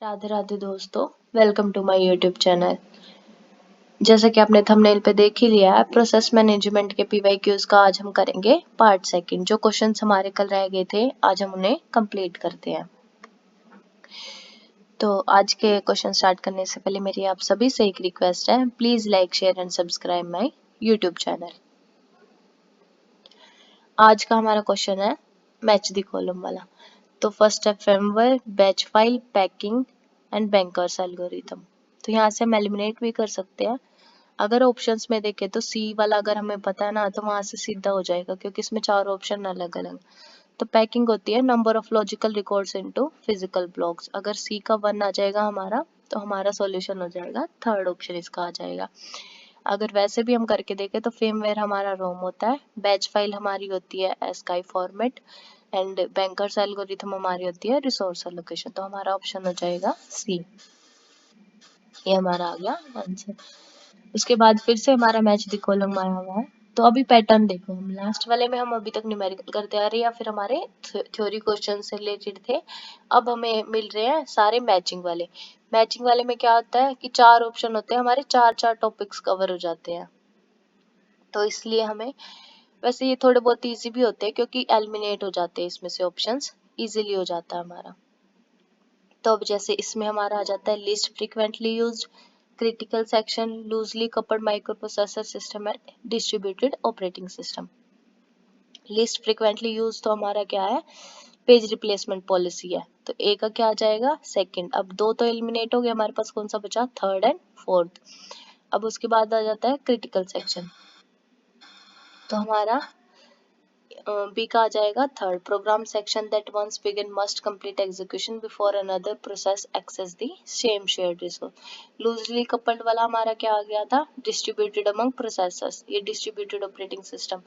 राधे राधे दोस्तों, welcome to my YouTube channel. जैसा कि आपने थंबनेल पे देख ही लिया है, प्रोसेस मैनेजमेंट के पीवाईक्यूज का आज हम करेंगे पार्ट सेकंड। जो क्वेश्चंस हमारे कल रह गए थे, आज हम उन्हें कंप्लीट करते हैं। तो आज के क्वेश्चन स्टार्ट करने से पहले मेरी आप सभी से एक रिक्वेस्ट है, please like share and subscribe my YouTube channel. आज का हमारा क्वेश्चन है मैच द कॉलम वाला। तो फर्स्ट है framework, batch file, packing and bankers algorithm. तो यहाँ से हम एलिमिनेट भी कर सकते हैं। अगर ऑप्शंस में देखें तो सी वाला अगर हमें पता है ना, तो वहां से सीधा हो जाएगा क्योंकि इसमें चार ऑप्शन अलग अलग। तो पैकिंग होती है number of logical records into physical blocks. अगर सी का 1 आ जाएगा हमारा, तो हमारा सॉल्यूशन हो जाएगा थर्ड ऑप्शन इसका आ जाएगा। अगर वैसे भी हम करके देखें तो फेमवेयर हमारा रोम होता है, बैच फाइल हमारी होती है ASCII format and bankers algorithm हमारी होती है रिसोर्स एलोकेशन। तो हमारा ऑप्शन हो जाएगा सी। ये हमारा आ गया आंसर। उसके बाद फिर से हमारा मैच द कॉलम आया हुआ है। तो अभी पैटर्न देखो, हम लास्ट वाले में हम अभी तक न्यूमेरिकल करते आ रहे हैं या फिर हमारे थ्योरी क्वेश्चन से रिलेटेड थे। अब हमें मिल रहे हैं सारे मैचिंग वाले। मैचिंग वाले में क्या होता है कि चार ऑप्शन होते हैं हमारे, चार चार टॉपिक्स कवर हो जाते हैं। तो इसलिए हमें, वैसे ये थोड़े बहुत इजी भी होते हैं क्योंकि एलिमिनेट हो जाते हैं इसमें से ऑप्शंस, इजीली हो जाता है हमारा। तो अब जैसे इसमें हमारा आ जाता है list frequently used, critical section, loosely coupled microprocessor system and distributed operating system. List frequently use तो हमारा क्या है, पेज रिप्लेसमेंट पॉलिसी है। तो ए का क्या आ जाएगा, सेकंड। अब दो तो एलिमिनेट हो गए, हमारे पास कौन सा बचा, थर्ड एंड फोर्थ। अब उसके बाद आ जाता है क्रिटिकल सेक्शन। तो हमारा बी का आ जाएगा third, program section that once begin must complete execution before another process access the same shared resource. Loosely coupled वाला हमारा क्या आ गया था, डिस्ट्रीब्यूटेड अमंग प्रोसेसर्स, ये डिस्ट्रीब्यूटेड ऑपरेटिंग सिस्टम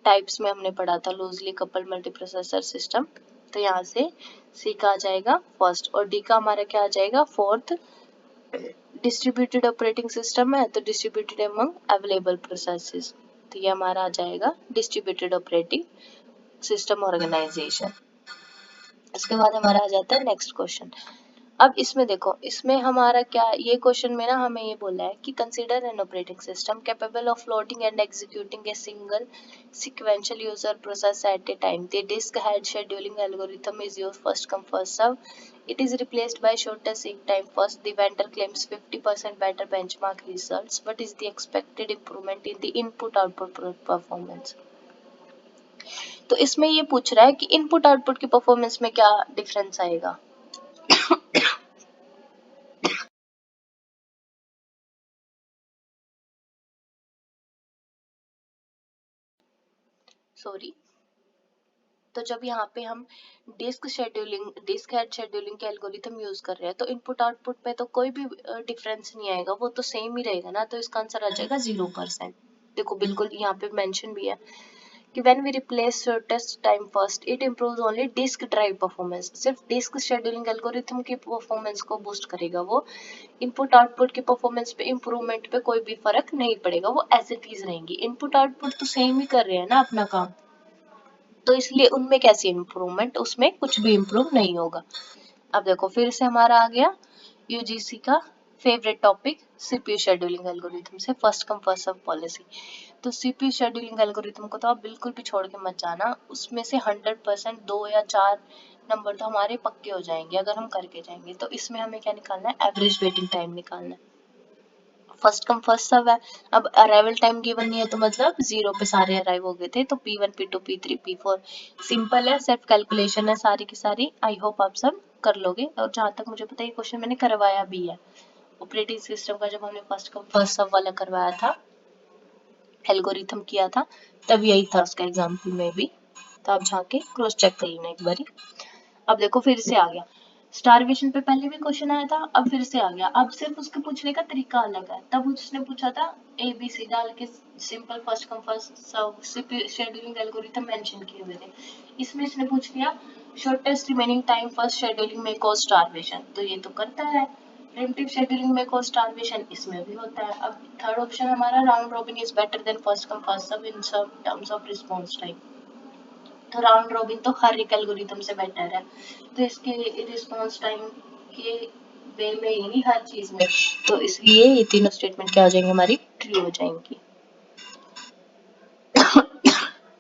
टाइप्स में हमने पढ़ा था लूजली कपल्ड मल्टीप्रोसेसर सिस्टम। तो यहाँ से सी का आ जाएगा फर्स्ट और डी का हमारा क्या आ जाएगा फोर्थ। डिस्ट्रीब्यूटेड ऑपरेटिंग सिस्टम है तो डिस्ट्रीब्यूटेड अमंग अवेलेबल प्रोसेसेस। तो ये हमारा आ जाएगा डिस्ट्रीब्यूटेड ऑपरेटिंग सिस्टम ऑर्गेनाइजेशन। इसके बाद हमारा आ जाता है नेक्स्ट क्वेश्चन। अब इसमें देखो, इसमें हमारा क्या, ये क्वेश्चन में ना हमें ये बोला है कि consider an operating system capable of loading and executing a single sequential user process at a time. The disk head scheduling algorithm is used first come first serve. It is replaced by shortest seek time first. The vendor claims 50% better benchmark results. What is the expected improvement in the input-output performance? तो इसमें ये पूछ रहा है कि input output की performance में क्या डिफरेंस आएगा। सॉरी। तो जब यहाँ पे हम डिस्क हेड शेड्यूलिंग के एल्गोरिथम यूज कर रहे हैं तो इनपुट आउटपुट पे तो कोई भी डिफरेंस नहीं आएगा, वो तो सेम ही रहेगा ना। तो इसका आंसर आ जाएगा 0%। देखो बिल्कुल यहाँ पे मेंशन भी है कि when we replace shortest time first it improves only disk drive performance। सिर्फ डिस्क शेड्यूलिंग एल्गोरिथम की परफॉर्मेंस को बूस्ट करेगा, वो इनपुट आउटपुट की परफॉर्मेंस पे इम्प्रूवमेंट पे कोई भी फर्क नहीं पड़ेगा, वो एज इट इज रहेंगी। इनपुट आउटपुट तो सेम ही कर रहे हैं ना अपना काम, तो इसलिए उनमें कैसी इम्प्रूवमेंट, उसमें कुछ भी इम्प्रूव नहीं होगा। अब देखो फिर से हमारा आ गया यूजीसी का favourite topic, CPU scheduling algorithm से first come first serve policy. तो सीपीयू शेड्यूलिंग एल्गोरिथम को तो आप बिल्कुल भी छोड़ के मत जाना, उसमें से 100% 2 या 4 नंबर तो हमारे पक्के हो जाएंगे अगर हम करके जाएंगे। तो इसमें हमें क्या निकालना है, एवरेज वेटिंग टाइम निकालना है। फर्स्ट कम फर्स्ट सर्व है। अब अराइवल टाइम गिवन नहीं है तो मतलब 0 पे सारे अराइव हो गए थे, तो P1 P2 P3 P4 simple है, सेल्फ कैलकुलेशन है सारी की सारी। आई होप आप सब कर लोगे। और जहां तक मुझे पता है ये क्वेश्चन मैंने करवाया भी है ऑपरेटिंग सिस्टम का, जब हमने फर्स्ट कम फर्स्ट सर्व वाला करवाया था, एल्गोरिथम किया था, तब यही था उसका एग्जाम्पल में भी। तो आप जाके क्रॉस चेक कर लेना एक बारी। अब देखो फिर से आ गया, स्टारवेशन पे पहले भी क्वेश्चन आया था, अब फिर से आ गया। अब सिर्फ उसके पूछने का तरीका अलग है। तब उसने पूछा था ABC डाल के simple first come first serve scheduling algorithm mention किए हुए थे। इसमें इसने पूछ लिया shortest remaining time first scheduling में कॉज स्टारवेशन, तो ये तो करता है। प्रिमिटिव शेड्यूलिंग में कॉज स्टारवेशन इसमें भी होता है। अब थर्ड ऑप्शन हमारा round robin is better than first come first serve in some terms of response time. तो राउंड रॉबिन तो हर एक एल्गोरिथम से बेटर है। तो इसके रिस्पांस टाइम के वे में ही नहीं, हर चीज में। तो इसलिए ये तीनों स्टेटमेंट क्या हो जाएंगे, हमारी ट्रू हो जाएंगी।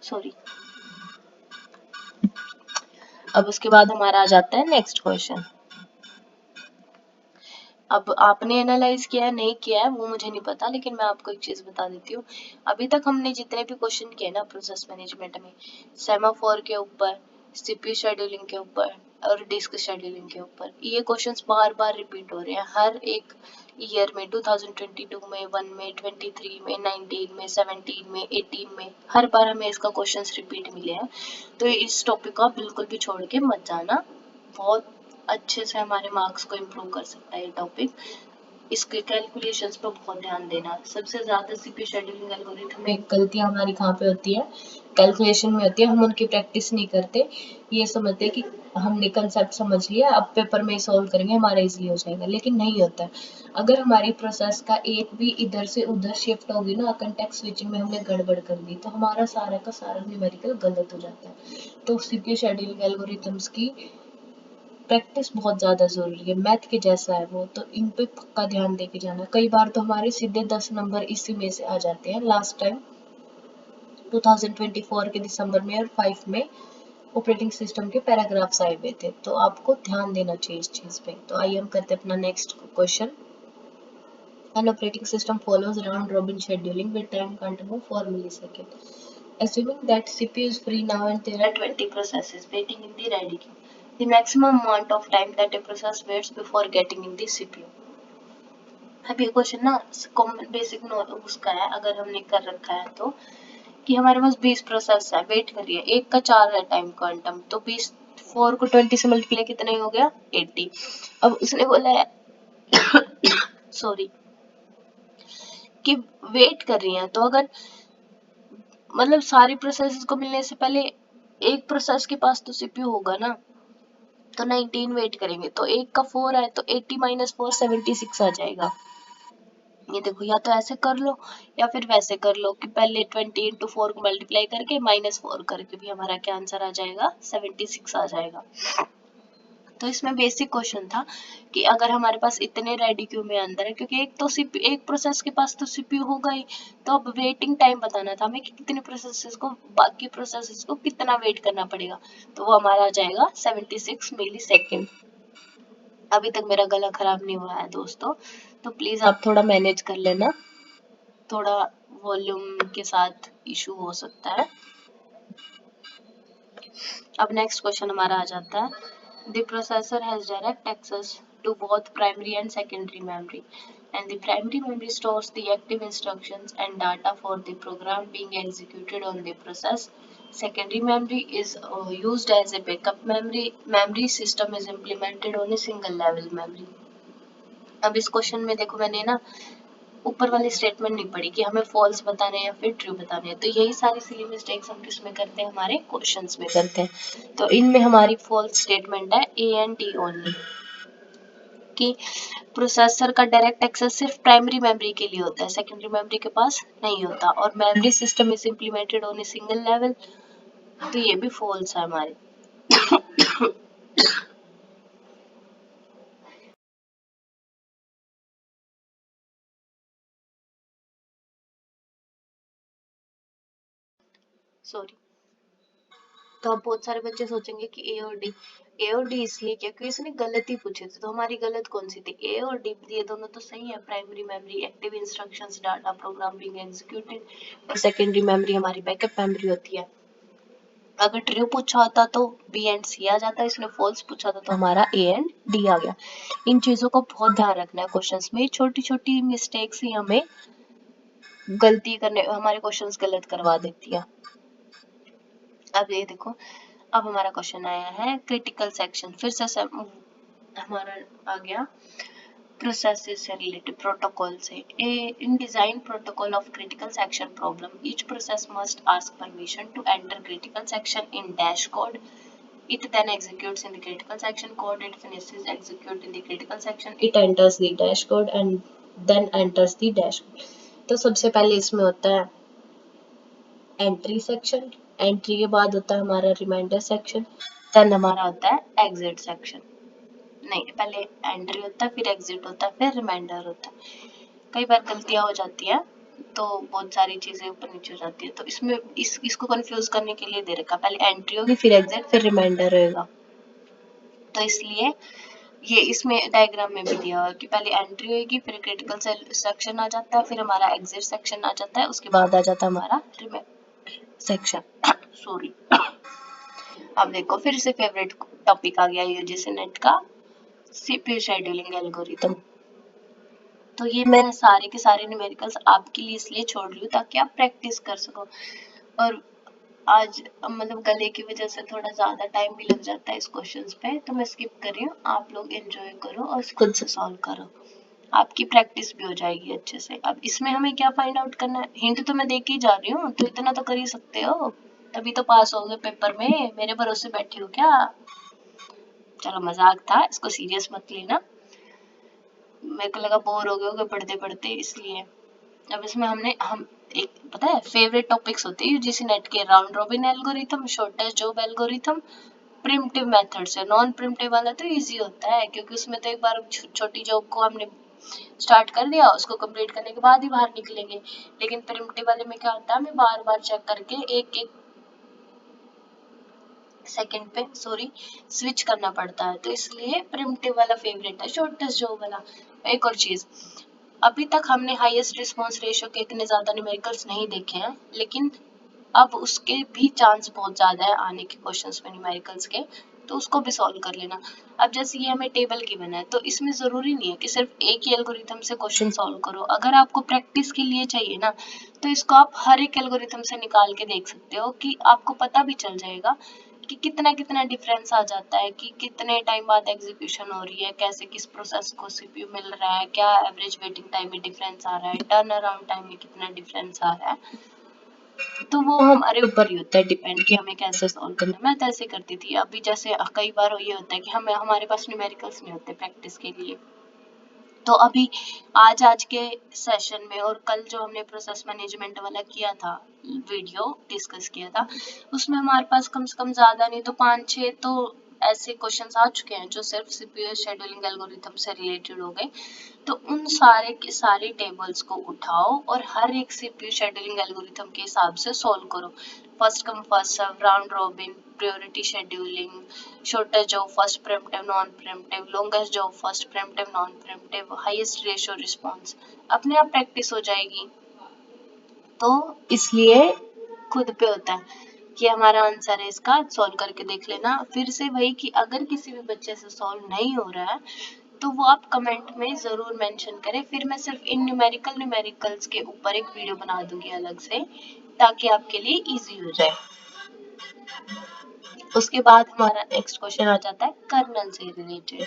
सॉरी। अब उसके बाद हमारा आ जाता है नेक्स्ट क्वेश्चन। अब आपने एनालाइज किया है नहीं किया है वो मुझे नहीं पता, लेकिन मैं आपको एक चीज बता देती हूँ। अभी तक हमने जितने भी क्वेश्चन किए ना प्रोसेस मैनेजमेंट में, सेमाफोर के ऊपर, सीपीयू शेड्यूलिंग के ऊपर और डिस्क शेड्यूलिंग के ऊपर, ये क्वेश्चंस बार बार रिपीट हो रहे हैं हर एक ईयर में, 2022 में, 1 में, 23 में, 19 में, 17 में, 18 में, हर बार हमें इसका क्वेश्चंस रिपीट मिले हैं। तो इस टॉपिक को आप बिल्कुल भी छोड़ के मत जाना, बहुत अच्छे से हमारे मार्क्स को इम्प्रूव कर सकता है ये टॉपिक। इसके कैलकुलेशंस पर बहुत ध्यान देना। सबसे ज्यादा सीपीयू शेड्यूलिंग एल्गोरिथम में गलतियां हमारी कहाँ पे होती है, कैलकुलेशन में होती है। हम उनकी प्रैक्टिस नहीं करते, ये समझते हैं कि हमने कंसेप्ट समझ लिया, अब पेपर में सॉल्व करेंगे हमारा इजीली हो जाएगा, लेकिन नहीं होता है। अगर हमारी प्रोसेस का एक भी इधर से उधर शिफ्ट होगी ना, कंटेक्स्ट स्विचिंग में हमने गड़बड़ कर दी, तो हमारा सारा का सारा न्यूमेरिकल गलत हो जाता है। तो सीपीयू शेड्यूलिंग एल्गोरिथम्स की प्रैक्टिस बहुत ज़्यादा ज़रूरी है, मैथ के जैसा है वो, तो इन पे पक्का ध्यान दे के जाना। कई बार तो हमारे सीधे 10 नंबर इसी में से आ जाते हैं। लास्ट टाइम 2024 के दिसंबर में और 5 में ऑपरेटिंग सिस्टम के पैराग्राफ्स आए हुए थे, तो आपको ध्यान देना चाहिए इस चीज़ पे। तो आइए हम करते हैं अपना next question. An operating system follows round-robin scheduling with time continuum for millisecond. Assuming that CPU is free now and there are 20 processes waiting in the ready queue, the maximum amount of time that a process waits before getting in the CPU. अब ये question ना common basic उसका है, अगर हमने कर रखा है तो, कि हमारे पास 20 प्रोसेस है, वेट कर रही है, एक का 4 है टाइम क्वांटम, तो 20 4 को 20 से मल्टीप्लाई कितना ही हो गया 80। अब उसने बोला है सॉरी कि वेट कर रही हैं, तो अगर मतलब सारी प्रोसेस को मिलने से पहले एक प्रोसेस के पास तो सीपीयू होगा ना, तो 19 वेट करेंगे, तो एक का 4 है तो 80 माइनस 4 76 आ जाएगा। ये देखो, या तो ऐसे कर लो या फिर वैसे कर लो कि पहले 20 इंटू 4 को मल्टीप्लाई करके -4 करके भी हमारा क्या आंसर आ जाएगा, 76 आ जाएगा। तो इसमें बेसिक क्वेश्चन था कि अगर हमारे पास इतने रेडी क्यू में अंदर है, क्योंकि एक प्रोसेस के पास तो सीपीयू होगा ही, तो अब वेटिंग टाइम बताना था हमें कि कितने प्रोसेसेस को, बाकी प्रोसेसेस को कितना वेट करना पड़ेगा, तो वो हमारा आ जाएगा 76 मिली सेकेंड। अभी तक मेरा गला खराब नहीं हुआ है दोस्तों, तो प्लीज आप थोड़ा मैनेज कर लेना, थोड़ा वॉल्यूम के साथ इशू हो सकता है। अब नेक्स्ट क्वेश्चन हमारा आ जाता है, the processor has direct access to both primary and secondary memory, and the primary memory stores the active instructions and data for the program being executed on the process. Secondary memory is used as a backup memory. Memory system is implemented on a single level memory. अब इस question में देखो, मैंने ना ऊपर वाली statement नहीं पढ़ी कि हमें फॉल्स बताने हैं या फिर ट्रू बताने हैं, तो यही सारी सिली मिस्टेक्स हम किसमें करते हैं, हमारे क्वेश्चंस में करते हैं। तो इनमें हमारी फॉल्स स्टेटमेंट है ए एंड डी ओनली, कि प्रोसेसर का डायरेक्ट एक्सेस सिर्फ प्राइमरी मेमोरी के लिए होता है, सेकेंडरी मेमोरी के पास नहीं होता, और memory system is implemented on a single level, तो ये भी फॉल्स है हमारी। सॉरी। तो अब बहुत सारे बच्चे सोचेंगे कि ए और डी इसलिए क्या, क्योंकि इसने गलत ही पूछे थे, तो हमारी गलत कौन सी थी, ए और डी, ये दोनों तो सही है, primary memory active instructions data program being executed, और सेकेंडरी मेमोरी हमारी बैकअप मेमोरी होती है। अगर ट्रू पूछा होता तो बी एंड सी आ जाता, इसने फॉल्स पूछा था तो हमारा ए एंड डी आ गया। इन चीजों को बहुत ध्यान रखना है, क्वेश्चंस में छोटी छोटी मिस्टेक्स ही हमें गलती करने, हमारे क्वेश्चंस गलत करवा देती है। अब ये देखो, अब हमारा क्वेश्चन आया है क्रिटिकल सेक्शन, फिर से हमारा आ गया प्रोसेसेस से रिलेटेड प्रोटोकॉल से। In design protocol of critical section problem, each process must ask permission to enter critical section in dash code, it then executes in the critical section code, it finishes execute in the critical section, it enters the dash code and then enters the dash code। तो सबसे पहले इसमें होता है entry section, entry के बाद होता है हमारा रिमाइंडर सेक्शन, देन हमारा होता है एग्जिट सेक्शन। नहीं, पहले एंट्री होता है, फिर एग्जिट होता है, फिर रिमाइंडर होता है। कई बार गलतियां हो जाती है, तो बहुत सारी चीजें ऊपर नीचे हो जाती है, तो इसमें इसको कंफ्यूज करने के लिए दे रखा, पहले एंट्री होगी, फिर एग्जिट, फिर रिमाइंडर रहेगा। तो इसलिए ये इसमें डायग्राम में भी दिया हुआ कि पहले एंट्री होगी, फिर क्रिटिकल सेक्शन आ जाता है, फिर हमारा एग्जिट सेक्शन आ जाता है, उसके बाद आ जाता है हमारा सेक्शन सॉरी। अब देखो फिर से फेवरेट टॉपिक आ गया यूजीसी नेट का, सीपीयू शेड्यूलिंग एल्गोरिथम। तो ये मैंने सारे के सारे न्यूमेरिकल्स आपके लिए इसलिए छोड़ रही हूँ ताकि आप प्रैक्टिस कर सको। और आज मतलब गले की वजह से थोड़ा ज्यादा टाइम भी लग जाता है इस क्वेश्चंस पे, तो मैं स्किप कर रही हूँ। आप लोग एंजॉय करो और खुद से सॉल्व करो, आपकी प्रैक्टिस भी हो जाएगी अच्छे से। अब इसमें हमें क्या फाइंड आउट करना है, हिंट तो मैं दे के ही जा रही हूँ, तो इतना तो कर ही सकते हो, तभी तो पास हो गए पेपर में, मेरे भरोसे बैठे हो क्या? चलो मजाक था, इसको सीरियस मत लेना, मेरे को लगा बोर हो गए होगे पढ़ते पढ़ते इसलिए। अब इसमें हम एक पता है फेवरेट टॉपिक्स होते हैं यूजीसी नेट के, round robin algorithm, shortest job algorithm, primitive method से। नॉन प्रिमिटिव वाला तो इजी होता है, क्योंकि उसमें तो एक बार छोटी जॉब को हमने स्टार्ट कर दिया, उसको कंप्लीट करने के बाद ही बाहर निकलेंगे। लेकिन प्रिमिटिव वाले में क्या होता है, हमें बार बार चेक करके एक एक सेकंड पे स्विच करना पड़ता है, तो इसलिए प्रिमिटिव वाला फेवरेट है, शॉर्टेस्ट जॉब वाला। एक और चीज, अभी तक हमने हाईएस्ट रिस्पांस रेशियो के इतने ज्यादा न्यूमेरिकल्स नहीं देखे हैं, लेकिन अब उसके भी चांस बहुत ज्यादा है आने के क्वेश्चंस में न्यूमेरिकल्स के, तो उसको भी सॉल्व कर लेना। अब जैसे ये हमें टेबल गिवन है, तो इसमें जरूरी नहीं है कि सिर्फ एक ही एल्गोरिथम से क्वेश्चन सॉल्व करो। अगर आपको प्रैक्टिस के लिए चाहिए ना, तो इसको आप हर एक एल्गोरिथम से निकाल के देख सकते हो, कि आपको पता भी चल जाएगा कि कितना कितना डिफरेंस आ जाता है, कि कितने टाइम बाद एग्जीक्यूशन हो रही है, कैसे किस प्रोसेस को सीपीयू मिल रहा है, क्या एवरेज वेटिंग टाइम में डिफरेंस आ रहा है, टर्न अराउंड टाइम में कितना डिफरेंस आ रहा है। तो वो हमारे ऊपर ही होता है डिपेंड, कि हमें कैसे सॉल्व करना है। मैं तो ऐसे करती थी। अभी जैसे कई बार ये होता है कि हमारे पास न्यूमेरिकल्स नहीं होते प्रैक्टिस के लिए, तो अभी आज के सेशन में और कल जो हमने प्रोसेस मैनेजमेंट वाला किया था, वीडियो डिस्कस किया था, उसमें हमारे पास कम से कम ज्यादा नहीं तो 5-6 तो ऐसे क्वेश्चंस आ चुके हैं जो सिर्फ सीपीयू शेड्यूलिंग एल्गोरिथम से रिलेटेड हो गए। तो उन सारे के सारे टेबल्स को उठाओ और हर एक सीपीयू शेड्यूलिंग एल्गोरिथम के हिसाब से सॉल्व करो। First come first serve, round robin, priority scheduling, shortest job first primitive non primitive, longest job first primitive non primitive, highest ratio response, अपने आप प्रैक्टिस हो जाएगी। तो इसलिए खुद पे होता है कि हमारा आंसर है, इसका सॉल्व करके देख लेना। फिर से वही कि अगर किसी भी बच्चे से सॉल्व नहीं हो रहा है, तो वो आप कमेंट में जरूर मेंशन करें, फिर मैं सिर्फ इन न्यूमेरिकल्स के ऊपर एक वीडियो बना दूंगी अलग से, ताकि आपके लिए इजी हो जाए। उसके बाद हमारा नेक्स्ट क्वेश्चन आ जाता है कर्नल से रिलेटेड।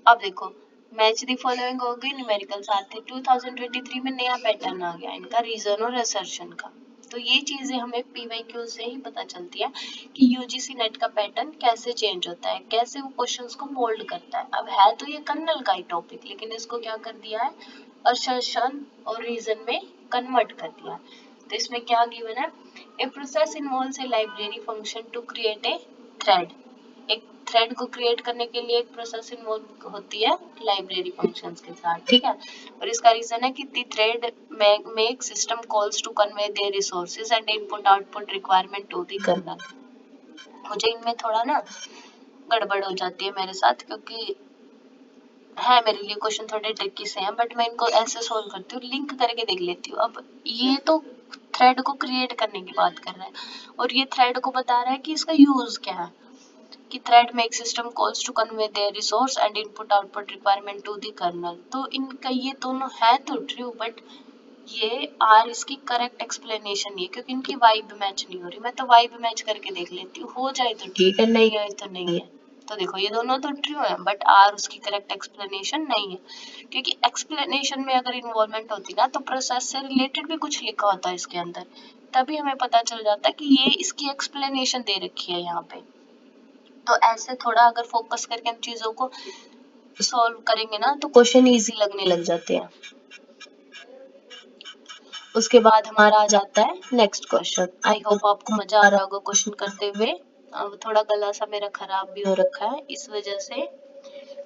अब देखो, मैच द फॉलोइंग हो गई, न्यूमेरिकल्स आते 2023 में नया पैटर्न आ गया इनका, रीजन और असर्शन का। तो ये चीजें हमें पीवाईक्यू से ही पता चलती है कि यूजीसी नेट का पैटर्न कैसे चेंज होता है, कैसे वो क्वेश्चंस को मोल्ड करता है। अब है तो ये कर्नल का ही टॉपिक, लेकिन इसको क्या कर दिया है, असर्शन और रीजन में कन्वर्ट कर दिया है। तो इसमें क्या गिवन है, a process involves a library function to create a thread. एक थ्रेड को क्रिएट करने के लिए एक प्रोसेस इन्वॉल्व होती है लाइब्रेरी फंक्शंस के साथ, ठीक है। और इसका रीजन है कि the thread make system calls to convey their resources and input output requirement to the kernel. मुझे इनमें थोड़ा ना गड़बड़ हो जाती है मेरे साथ, क्योंकि है मेरे लिए क्वेश्चन थोड़े ट्रिकी से हैं, बट मैं इनको ऐसे सोल्व करती हूँ, लिंक करके देख लेती हूँ। अब ये तो थ्रेड को क्रिएट करने की बात कर रहा है, और ये थ्रेड को बता रहा है कि इसका यूज क्या है, कि thread makes system calls to convey their resource and input output requirement to the kernel। तो इनका ये दोनों है तो ट्रू, बट ये आर इसकी करेक्ट एक्सप्लेनेशन नहीं है, क्योंकि इनकी वाइब मैच नहीं हो रही। मैं तो वाइब मैच करके देख लेती हूँ, हो जाए तो ठीक है, नहीं है तो नहीं है। तो देखो ये दोनों तो ट्रू है, बट आर उसकी करेक्ट एक्सप्लेनेशन नहीं है, क्योंकि एक्सप्लेनेशन में अगर इन्वॉल्वमेंट होती ना, तो प्रोसेस से रिलेटेड भी कुछ लिखा होता है इसके अंदर, तभी हमें पता चल जाता है कि ये इसकी एक्सप्लेनेशन दे रखी है यहाँ पे। तो ऐसे थोड़ा अगर फोकस करके हम चीजों को सॉल्व करेंगे ना, तो क्वेश्चन इजी लगने लग जाते हैं। उसके बाद हमारा आ जाता है नेक्स्ट क्वेश्चन। आई होप आपको मजा आ रहा होगा क्वेश्चन करते हुए। अब थोड़ा गला सा मेरा खराब भी हो रखा है, इस वजह से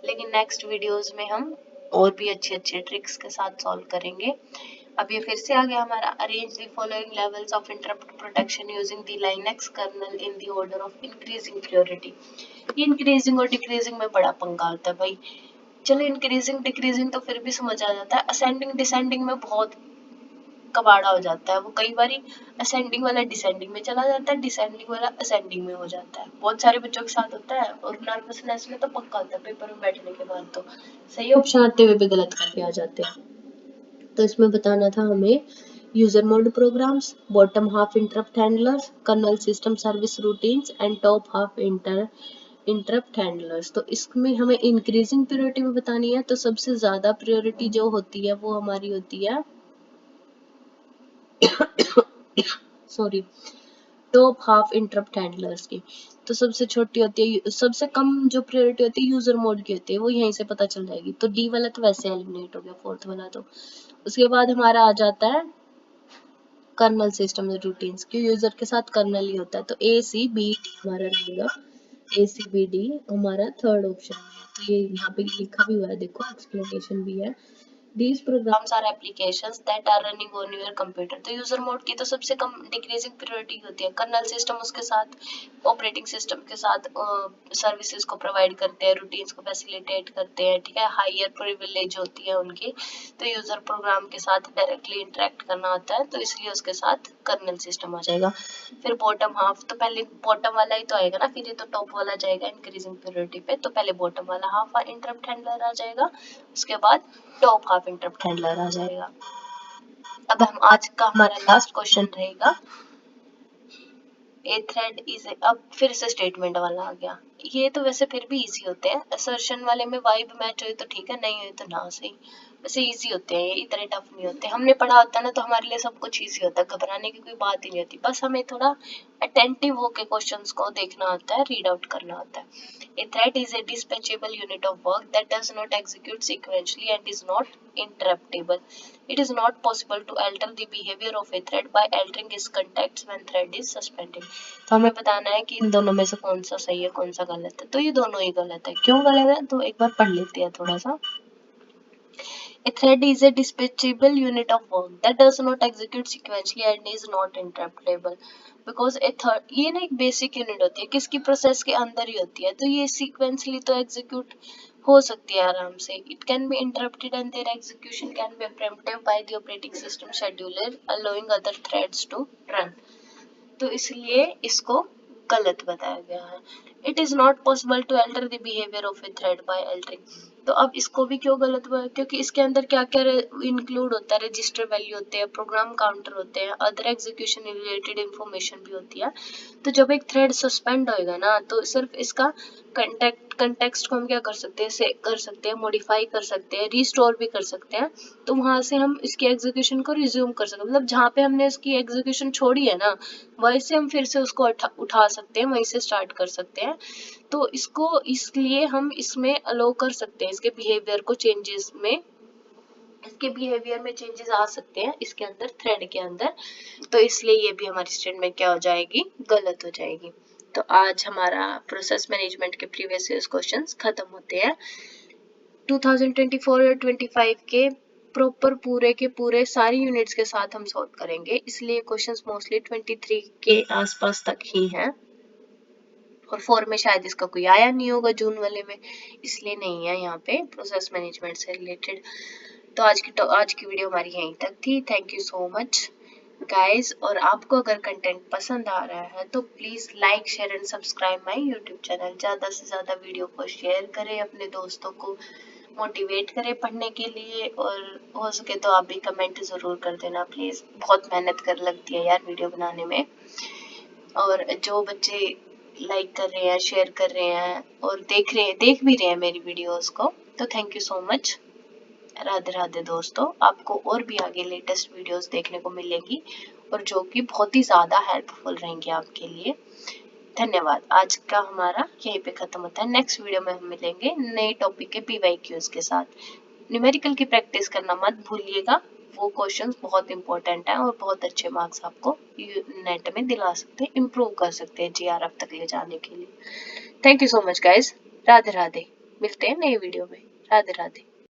लेकिन नेक्स्ट वीडियोस में हम और भी अच्छे अच्छे ट्रिक्स के साथ सॉल्व करेंगे। अब ये फिर से आ गया हमारा, arrange the following levels of interrupt protection using the Linux kernel in the order of increasing priority. ये इंक्रीजिंग और डिक्रीजिंग में बड़ा पंगा होता है भाई। चलो इंक्रीजिंग डिक्रीजिंग तो फिर भी समझ आ जाता है, असेंडिंग डिसेंडिंग में बहुत कबाड़ा हो जाता है। वो कई बार असेंडिंग वाला डिसेंडिंग में चला जाता है, डिसेंडिंग वाला असेंडिंग में हो जाता है। बहुत सारे बच्चों के साथ होता है, और नर्वसनेस में तो पक्का होता है पेपर में बैठने के बाद तो सही ऑप्शन आते हुए भी गलत करके आ जाते हैं। तो इसमें बताना था हमें user mode programs, bottom half interrupt handlers, kernel system service routines and top half interrupt handlers. तो इसमें हमें इंक्रीजिंग प्रायोरिटी में बतानी है, तो सबसे ज्यादा प्रायोरिटी जो होती है वो हमारी होती है sorry top half interrupt handlers की। तो सबसे छोटी होती है, सबसे कम जो प्रायोरिटी होती है यूजर मोड की होती है, वो यहीं से पता चल जाएगी। तो डी वाला तो वैसे एलिमिनेट हो गया, फोर्थ वाला तो। उसके बाद हमारा आ जाता है कर्नल सिस्टम रूटीन्स, क्यों यूजर के साथ कर्नल ही होता है। तो ए सी बी डी हमारा रहेगा, ए सी बी डी हमारा थर्ड ऑप्शन है। तो ये यहाँ पे लिखा भी हुआ है, देखो एक्सप्लेनेशन भी है। These programs are applications that are running on your computer। तो यूजर मोड की तो सबसे कम डिक्रीजिंग प्रायोरिटी होती है। कर्नल सिस्टम उसके साथ, ऑपरेटिंग सिस्टम के साथ सर्विसेज को प्रोवाइड करते हैं, रूटीन्स को फैसिलिटेट करते हैं, ठीक है, हायर प्रिविलेज होती है उनकी। तो यूजर प्रोग्राम के साथ डायरेक्टली इंटरेक्ट करना होता है, तो इसलिए उसके साथ कर्नल सिस्टम आ जाएगा। फिर बॉटम हाफ, तो पहले बॉटम वाला ही तो आएगा ना, फिर ये तो टॉप वाला जाएगा इंक्रीजिंग प्रायोरिटी पे। तो पहले बॉटम वाला हाफ इंटरप्ट हैंडलर आ जाएगा, उसके बाद टॉप हाफ इंटरप्ट हैंडलर आ जाएगा। अब हम आज का हमारा लास्ट क्वेश्चन रहेगा, ए थ्रेड इज, अब फिर से स्टेटमेंट वाला आ गया। ये तो वैसे फिर भी इजी होते हैं, असर्शन वाले में वाइब मैच हुई तो ठीक है, नहीं हुई तो ना सही। वैसे इजी होते हैं, इतने टफ नहीं होते। हमने पढ़ा होता है ना, तो हमारे लिए सब कुछ इजी होता है, घबराने की कोई बात ही नहीं होती। बस हमें थोड़ा अटेंटिव होके क्वेश्चंस को देखना होता है, रीड आउट करना होता है। A thread is a dispatchable unit of work that does not execute sequentially and is not interruptible. It is not possible to alter the behavior of a thread by altering its context when thread is suspended। तो हमें बताना है कि इन दोनों में से कौन सा सही है कौन सा गलत है। तो ये दोनों ही गलत है। क्यों गलत है, तो एक बार पढ़ लेते हैं थोड़ा सा। A thread is a dispatchable unit of work that does not execute sequentially and is not interruptible. Because a third, ये ना एक बेसिक यूनिट होती है, किसकी प्रोसेस के अंदर ही होती है, तो ये सीक्वेंसली तो एग्जीक्यूट हो सकती है आराम से। It can be interrupted and their execution can be preemptive by the operating system scheduler allowing other threads to run. तो इसलिए इसको गलत बताया गया है। It is not possible to alter the behaviour of a thread by altering. तो अब इसको भी क्यों गलत हुआ, क्योंकि इसके अंदर क्या क्या इंक्लूड होता है, रजिस्टर वैल्यू होते हैं, प्रोग्राम काउंटर होते हैं, अदर एग्जीक्यूशन रिलेटेड इंफॉर्मेशन भी होती है। तो जब एक थ्रेड सस्पेंड होएगा ना, तो सिर्फ इसका कंटेक्स्ट को हम क्या कर सकते हैं, से कर सकते हैं, मॉडिफाई कर सकते हैं, रीस्टोर भी कर सकते हैं। तो वहां से हम इसकी एग्जीक्यूशन को रिज्यूम कर सकते हैं, मतलब जहाँ पे हमने इसकी एग्जीक्यूशन छोड़ी है ना, वहीं से हम फिर से उसको उठा सकते हैं, वहीं से स्टार्ट कर सकते हैं। तो इसको इसलिए हम इसमें अलो कर सकते हैं, इसके बिहेवियर को चेंजेस में, इसके बिहेवियर में चेंजेस आ सकते हैं इसके अंदर, थ्रेड के अंदर। तो इसलिए ये भी हमारी स्टेटमेंट क्या हो जाएगी, गलत हो जाएगी। तो आज हमारा प्रोसेस मैनेजमेंट के प्रीवियस ईयर क्वेश्चंस खत्म होते हैं। 2024 और 25 के प्रॉपर पूरे के पूरे सारी यूनिट्स के साथ हम सॉल्व करेंगे, इसलिए क्वेश्चंस मोस्टली 23 के आसपास तक ही हैं। और 4 में शायद इसका कोई आया नहीं होगा जून वाले में, इसलिए नहीं है यहाँ पे प्रोसेस मैनेजमेंट से रिलेटेड। तो आज की वीडियो हमारी यहीं तक थी। Thank you so much guys. और आपको अगर कंटेंट पसंद आ रहा है तो please like share and subscribe my YouTube channel. ज्यादा से ज्यादा वीडियो को शेयर करें, अपने दोस्तों को मोटिवेट करें पढ़ने के लिए, और हो सके तो आप भी कमेंट जरूर कर देना प्लीज। बहुत मेहनत कर लगती है यार वीडियो बनाने में। और जो बच्चे लाइक कर रहे हैं, शेयर कर रहे हैं और देख भी रहे हैं मेरी वीडियोस को, तो thank you so much. Radhe Radhe दोस्तों। आपको और भी आगे लेटेस्ट वीडियोस देखने को मिलेगी, और जो कि बहुत ही ज्यादा हेल्पफुल रहेंगे आपके लिए। धन्यवाद। आज का हमारा यहीं पे खत्म होता है। नेक्स्ट वीडियो में हम मिलेंगे नए टॉपिक के PYQs के साथ। न्यूमेरिकल की प्रैक्टिस करना मत भूलिएगा, वो क्वेश्चंस बहुत इंपॉर्टेंट है और बहुत अच्छे मार्क्स आपको नेट में दिला सकते हैं, इम्प्रूव कर सकते हैं GRF तक ले जाने के लिए। Thank you so much guys. Radhe Radhe. मिलते हैं नए वीडियो में। राधे राधे।